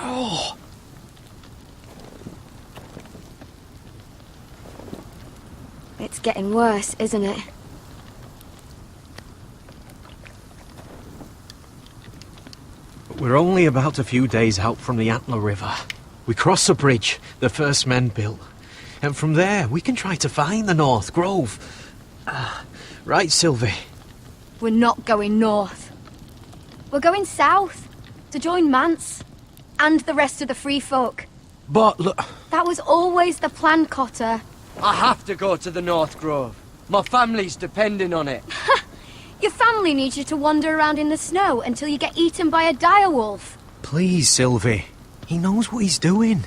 Oh! It's getting worse, isn't it? We're only about a few days out from the Antler River. We cross the bridge the first men built. And from there, we can try to find the North Grove. Right, Sylvie? We're not going north. We're going south, to join Mance, and the rest of the Free Folk. But look... That was always the plan, Cotter. I have to go to the North Grove. My family's depending on it. Your family needs you to wander around in the snow until you get eaten by a direwolf. Please, Sylvie. He knows what he's doing.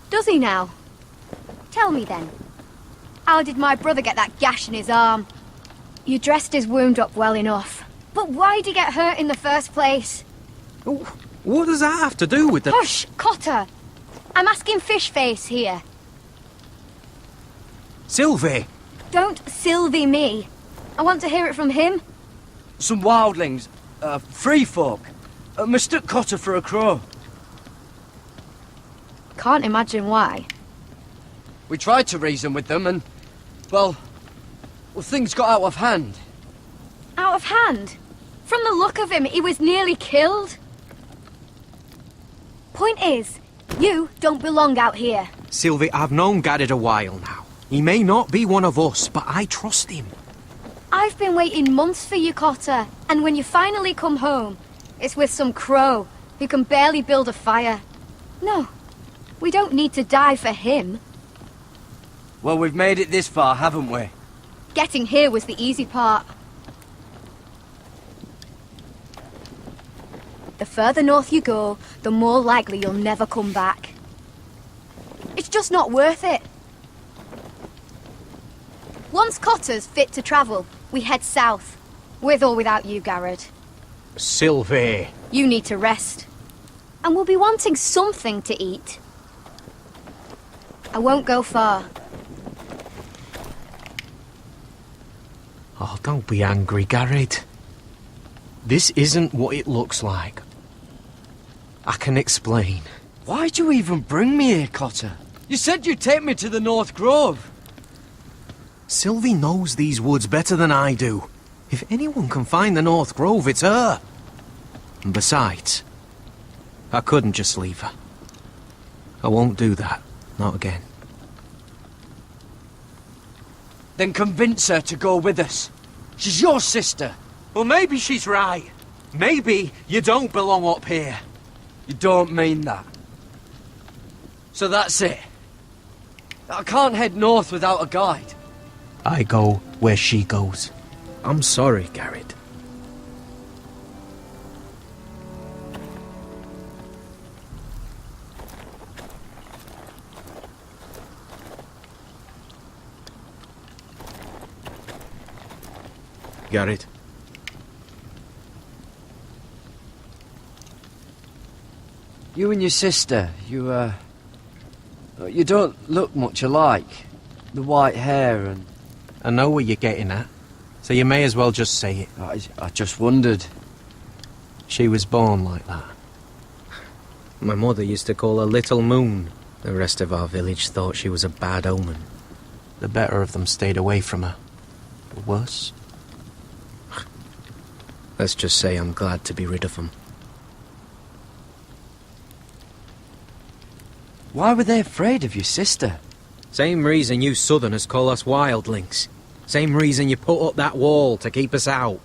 Does he now? Tell me then. How did my brother get that gash in his arm? You dressed his wound up well enough. But why'd he get hurt in the first place? What does that have to do with the... Hush, Cotter! I'm asking Fishface here. Sylvie! Don't Sylvie me. I want to hear it from him. Some wildlings, free folk, mistook Cotter for a crow. Can't imagine why. We tried to reason with them and, well, things got out of hand. Out of hand? From the look of him, he was nearly killed. Point is, you don't belong out here. Sylvie, I've known Garrett a while now. He may not be one of us, but I trust him. I've been waiting months for you, Cotter, and when you finally come home, it's with some crow who can barely build a fire. No, we don't need to die for him. Well, we've made it this far, haven't we? Getting here was the easy part. The further north you go, the more likely you'll never come back. It's just not worth it. Once Cotter's fit to travel, we head south. With or without you, Garrett. Sylvie! You need to rest. And we'll be wanting something to eat. I won't go far. Oh, don't be angry, Garrett. This isn't what it looks like. I can explain. Why'd you even bring me here, Cotter? You said you'd take me to the North Grove. Sylvie knows these woods better than I do. If anyone can find the North Grove, it's her. And besides, I couldn't just leave her. I won't do that. Not again. Then convince her to go with us. She's your sister. Well, maybe she's right. Maybe you don't belong up here. You don't mean that. So that's it. I can't head north without a guide. I go where she goes. I'm sorry, Garrett. Garrett. You and your sister, you don't look much alike. The white hair and... I know where you're getting at, so you may as well just say it. I just wondered. She was born like that. My mother used to call her Little Moon. The rest of our village thought she was a bad omen. The better of them stayed away from her. The worse? Let's just say I'm glad to be rid of them. Why were they afraid of your sister? Same reason you Southerners call us wildlings. Same reason you put up that wall to keep us out.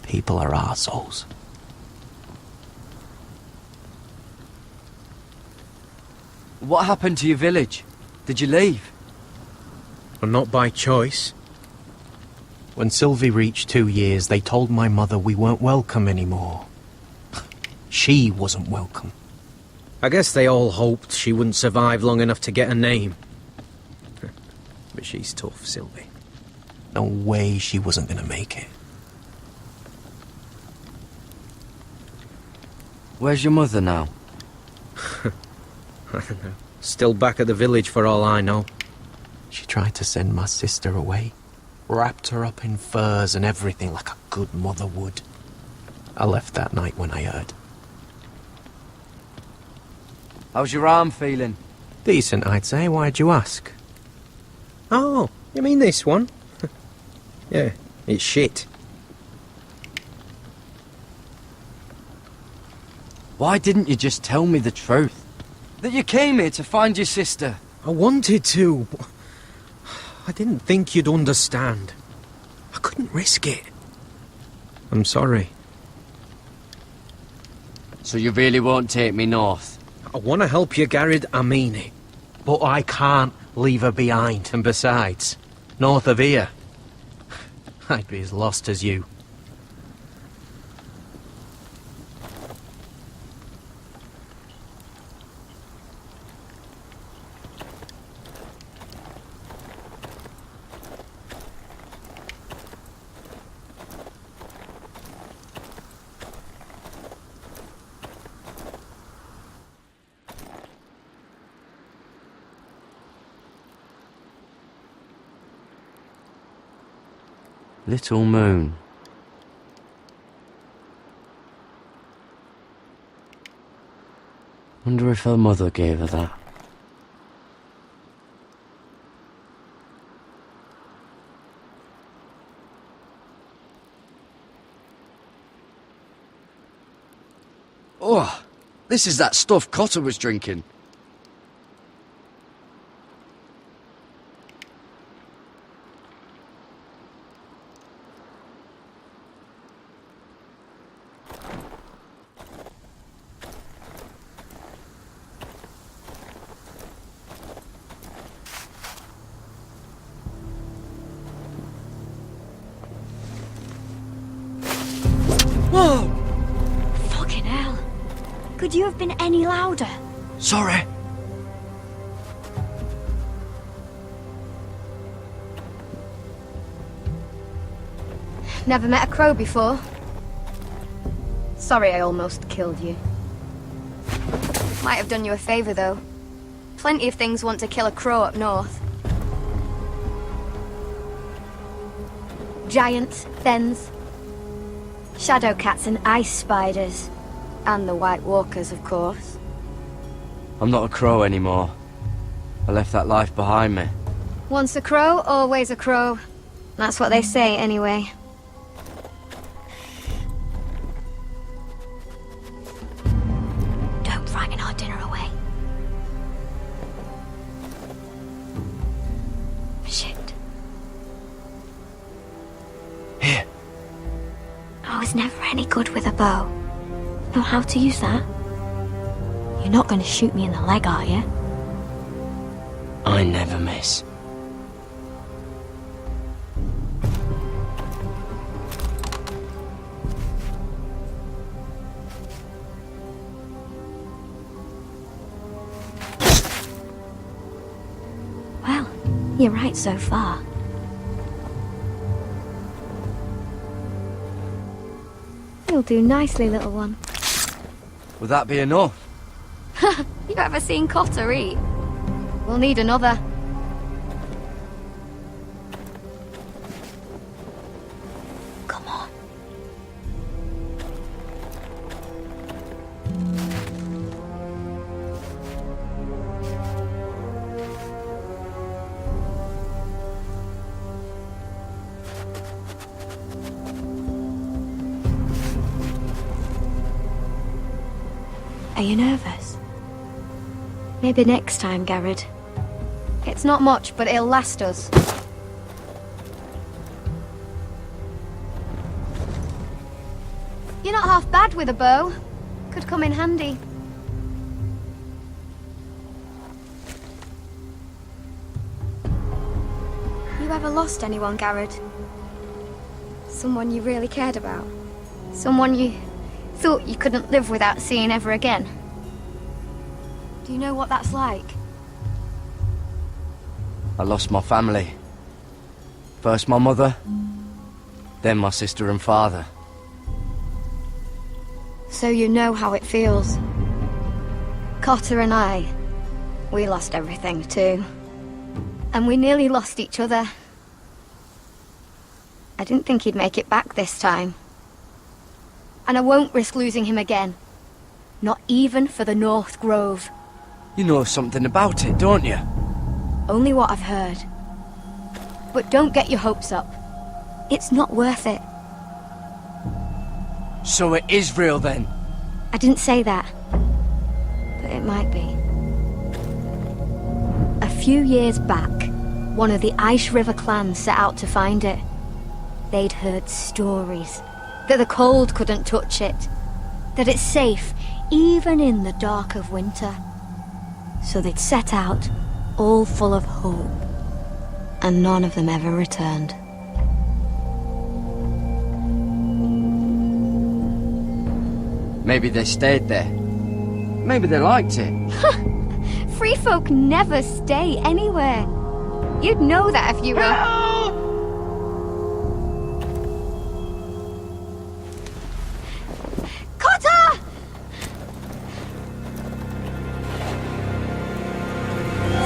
People are arseholes. What happened to your village? Did you leave? Well, not by choice. When Sylvie reached 2 years, they told my mother we weren't welcome anymore. She wasn't welcome. I guess they all hoped she wouldn't survive long enough to get a name. But she's tough, Sylvie. No way she wasn't gonna make it. Where's your mother now? I don't know. Still back at the village for all I know. She tried to send my sister away. Wrapped her up in furs and everything like a good mother would. I left that night when I heard. How's your arm feeling? Decent, I'd say. Why'd you ask? Oh, you mean this one? Yeah, it's shit. Why didn't you just tell me the truth? That you came here to find your sister? I wanted to. I didn't think you'd understand. I couldn't risk it. I'm sorry. So you really won't take me north? I want to help you, Garrett, I mean it. But I can't leave her behind. And besides, north of here, I'd be as lost as you. Little Moon. Wonder if her mother gave her that. Oh, this is that stuff Cotter was drinking. Whoa! Fucking hell. Could you have been any louder? Sorry. Never met a crow before. Sorry I almost killed you. Might have done you a favour, though. Plenty of things want to kill a crow up north. Giants, thens, shadow cats and ice spiders. And the White Walkers, of course. I'm not a crow anymore. I left that life behind me. Once a crow, always a crow. That's what they say, anyway. Don't frighten our dinner away. Shit. Here. I was never any good with a bow. Know how to use that? You're not going to shoot me in the leg, are you? I never miss. Well, you're right so far. You'll do nicely, little one. Would that be enough? You ever seen Cotter eat? We'll need another. Come on. Are you nervous? Maybe next time, Garrett. It's not much, but it'll last us. You're not half bad with a bow. Could come in handy. You ever lost anyone, Garrett? Someone you really cared about? Someone you thought you couldn't live without seeing ever again? Do you know what that's like? I lost my family. First my mother, then my sister and father. So you know how it feels. Cotter and I, we lost everything too. And we nearly lost each other. I didn't think he'd make it back this time. And I won't risk losing him again. Not even for the North Grove. You know something about it, don't you? Only what I've heard. But don't get your hopes up. It's not worth it. So it is real then? I didn't say that. But it might be. A few years back, one of the Ice River clans set out to find it. They'd heard stories that the cold couldn't touch it, that it's safe even in the dark of winter. So they'd set out, all full of hope, and none of them ever returned. Maybe they stayed there. Maybe they liked it. Free folk never stay anywhere. You'd know that if you were... Cotter!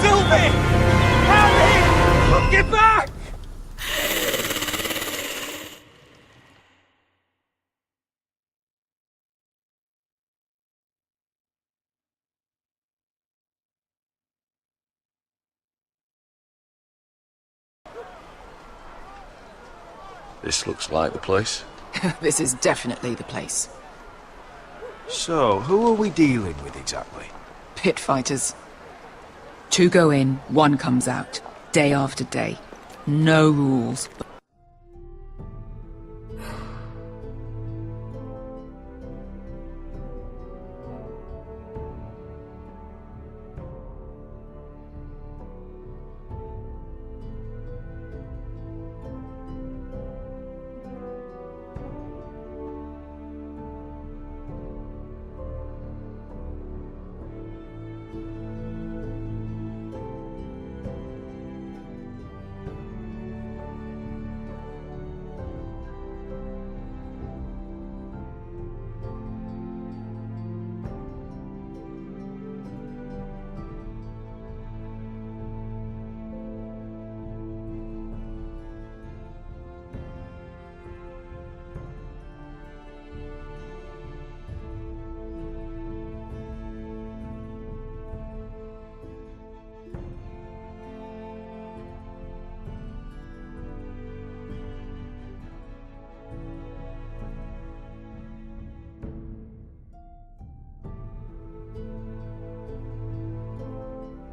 Sylvie! Harry! Get back! This looks like the place. This is definitely the place. So, who are we dealing with exactly? Pit fighters. 2 go in, 1 comes out. Day after day. No rules.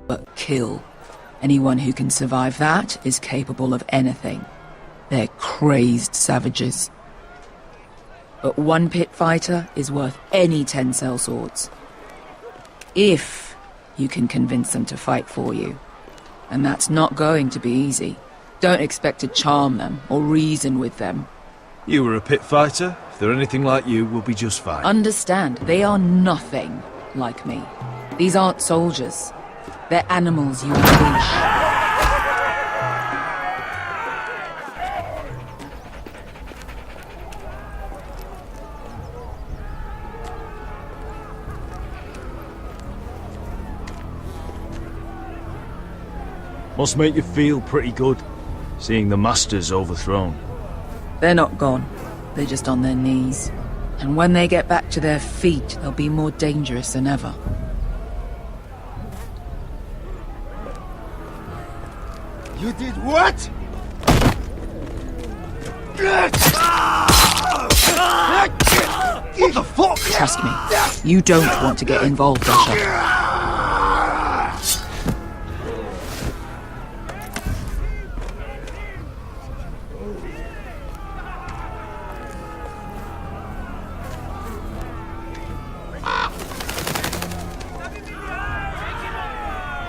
But kill. Anyone who can survive that is capable of anything. They're crazed savages. But 1 pit fighter is worth any 10 sellswords. If you can convince them to fight for you. And that's not going to be easy. Don't expect to charm them or reason with them. You were a pit fighter. If they're anything like you, we'll be just fine. Understand, they are nothing like me. These aren't soldiers. They're animals you unleash. Must make you feel pretty good, seeing the Masters overthrown. They're not gone. They're just on their knees. And when they get back to their feet, they'll be more dangerous than ever. You did what? What the fuck? Trust me, you don't want to get involved, Usher.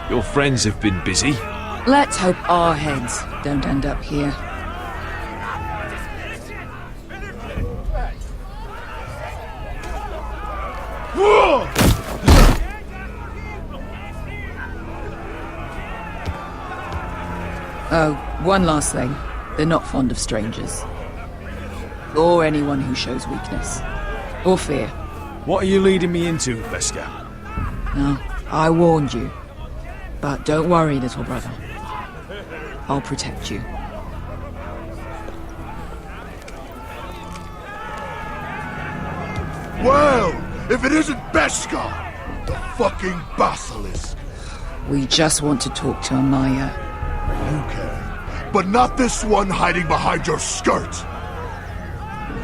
Your friends have been busy. Let's hope our heads don't end up here. Oh, one last thing. They're not fond of strangers. Or anyone who shows weakness. Or fear. What are you leading me into, Beskar? No, I warned you. But don't worry, little brother. I'll protect you. Well, if it isn't Beskar! fucking basilisk. We just want to talk to Amaya. You can, but not this one hiding behind your skirt.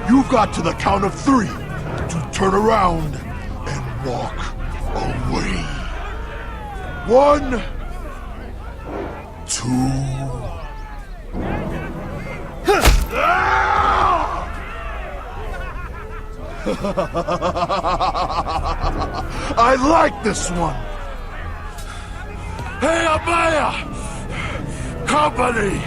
You've got to the count of 3 to turn around and walk away. 1, 2. I like this one. Hey, Amaya! Company!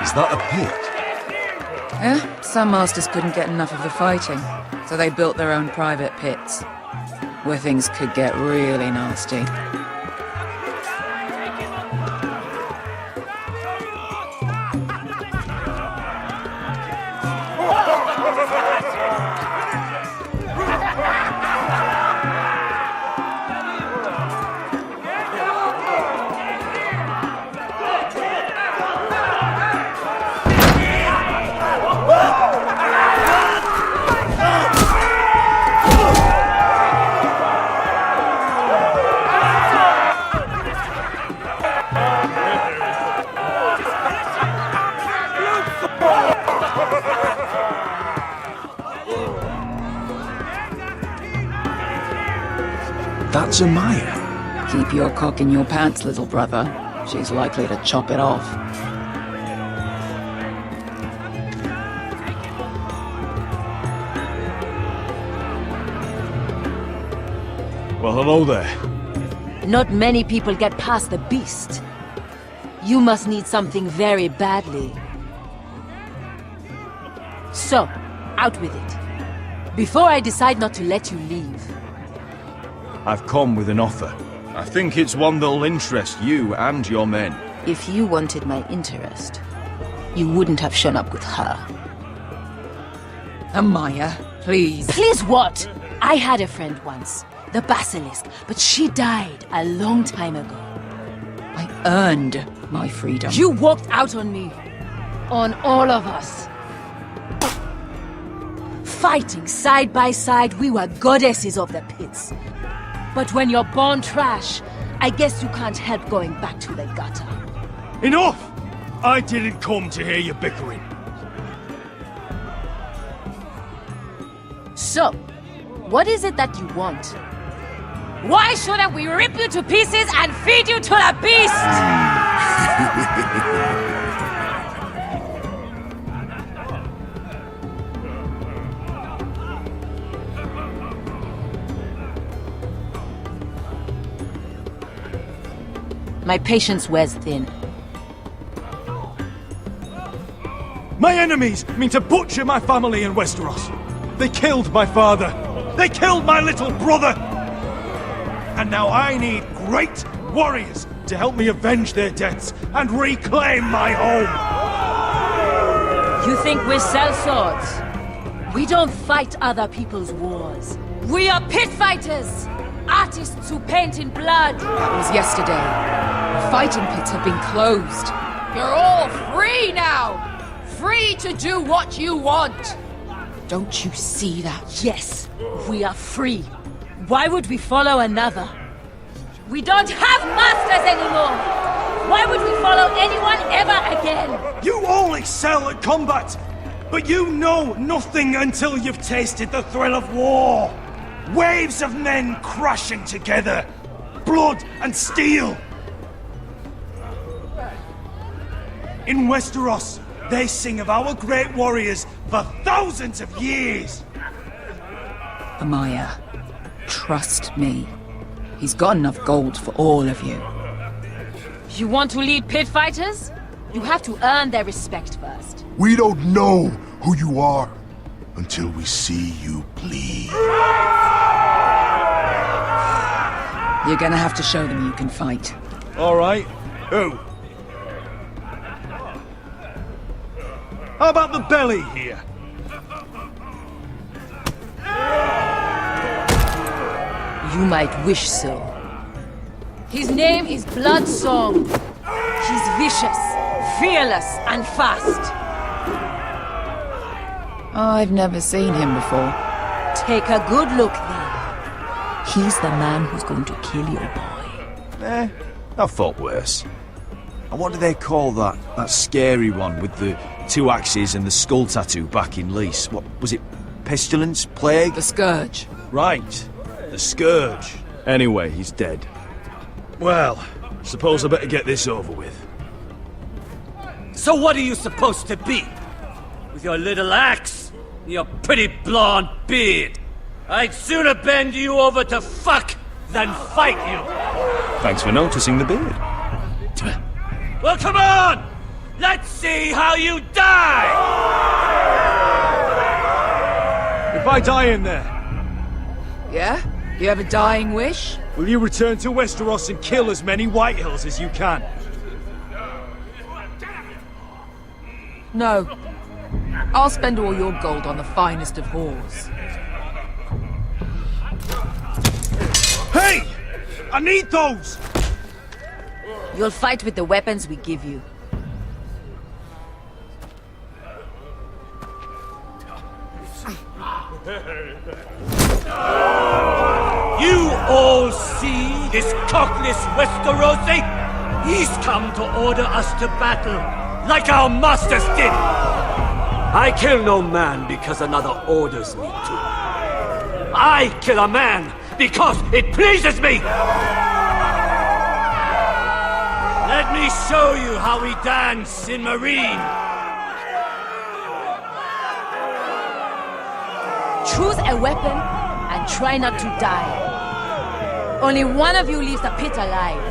Is that a pit? Some masters couldn't get enough of the fighting, so they built their own private pits, where things could get really nasty. That's Amaya. Keep your cock in your pants, little brother. She's likely to chop it off. Well, hello there. Not many people get past the beast. You must need something very badly. So, out with it. Before I decide not to let you leave. I've come with an offer. I think it's one that'll interest you and your men. If you wanted my interest, you wouldn't have shown up with her. Amaya, please. Please what? I had a friend once, the Basilisk, but she died a long time ago. I earned my freedom. You walked out on me. On all of us. Fighting side by side, we were goddesses of the pits. But when you're born trash, I guess you can't help going back to the gutter. Enough! I didn't come to hear you bickering. So, what is it that you want? Why shouldn't we rip you to pieces and feed you to the beast? My patience wears thin. My enemies mean to butcher my family in Westeros. They killed my father. They killed my little brother. And now I need great warriors to help me avenge their deaths and reclaim my home. You think we sell swords? We don't fight other people's wars. We are pit fighters! Artists who paint in blood! That was yesterday. Fighting pits have been closed. You're all free now! Free to do what you want! Don't you see that? Yes, we are free. Why would we follow another? We don't have masters anymore! Why would we follow anyone ever again? You only sell at combat, but you know nothing until you've tasted the thrill of war. Waves of men crashing together, blood and steel. In Westeros, they sing of our great warriors for thousands of years. Amaya, trust me. He's got enough gold for all of you. You want to lead pit fighters? You have to earn their respect first. We don't know who you are until we see you bleed. You're gonna have to show them you can fight. All right. Who? How about the belly here? You might wish so. His name is Bloodsong. He's vicious, fearless, and fast. I've never seen him before. Take a good look then. He's the man who's going to kill your boy. I've thought worse. And what do they call that scary one with the 2 axes and the skull tattoo back in Lys? What was it? Pestilence? Plague? The Scourge. Right. The Scourge. Anyway, he's dead. Well, suppose I better get this over with. So what are you supposed to be? With your little axe? And your pretty blonde beard? I'd sooner bend you over to fuck than fight you! Thanks for noticing the beard. Well, come on! Let's see how you die! If I die in there, Yeah? You have a dying wish? will you return to Westeros and kill as many Whitehills as you can? No. I'll spend all your gold on the finest of whores. Hey! I need those! You'll fight with the weapons we give you. You all see this cockless Westerosi? He's come to order us to battle, like our masters did! I kill no man because another orders me to. I kill a man because it pleases me! Let me show you how we dance in Marine! Choose a weapon and try not to die. Only one of you leaves the pit alive.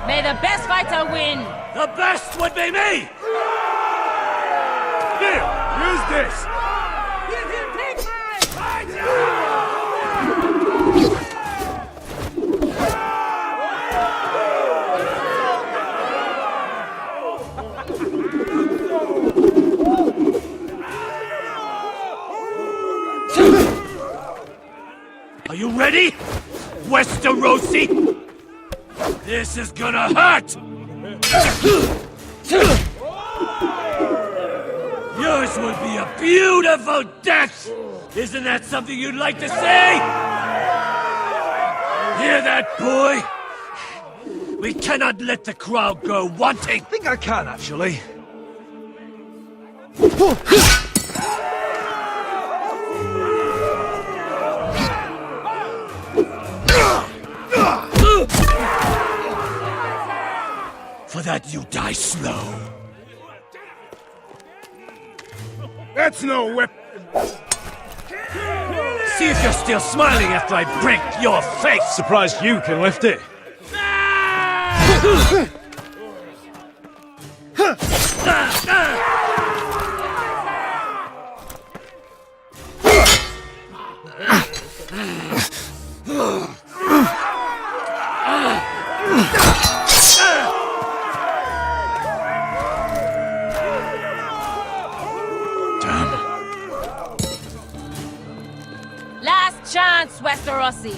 May the best fighter win! The best would be me! Here, use this! Are you ready, Westerosi? This is gonna hurt! Yours will be a beautiful death! Isn't that something you'd like to say? Hear that, boy? We cannot let the crowd go wanting! I think I can, actually. For that you die slow. That's no weapon. See if you're still smiling after I break your face! Surprised you can lift it. Last chance, Westerosi!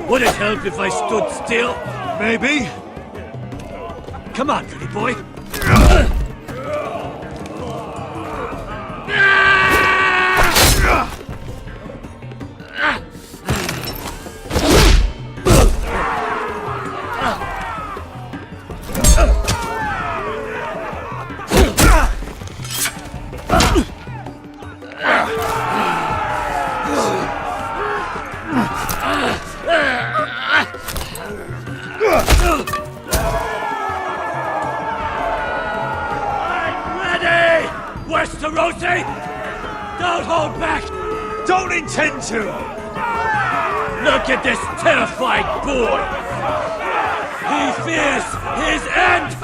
Would it help if I stood still? Maybe. Come on, pretty boy. Westerosi! Don't hold back! Don't intend to! Look at this terrified boy! He fears his end!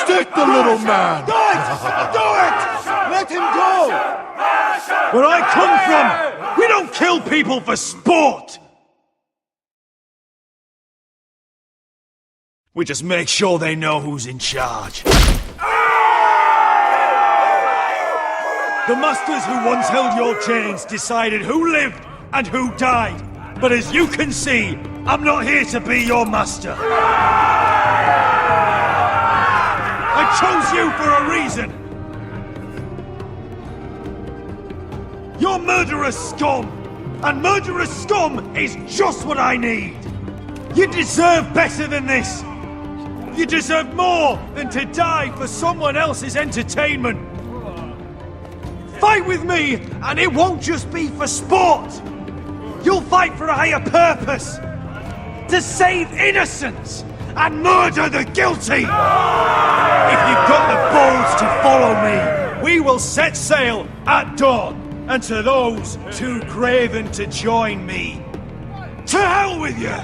Stick the little man! Do it! Do it! Let him go! Where I come from, we don't kill people for sport! We just make sure they know who's in charge. The masters who once held your chains decided who lived and who died. But as you can see, I'm not here to be your master. I chose you for a reason. You're murderous scum, and murderous scum is just what I need. You deserve better than this. You deserve more than to die for someone else's entertainment. Fight with me, and it won't just be for sport. You'll fight for a higher purpose. To save innocence and murder the guilty. If you've got the balls to follow me, we will set sail at dawn. And to those too craven to join me, to hell with you!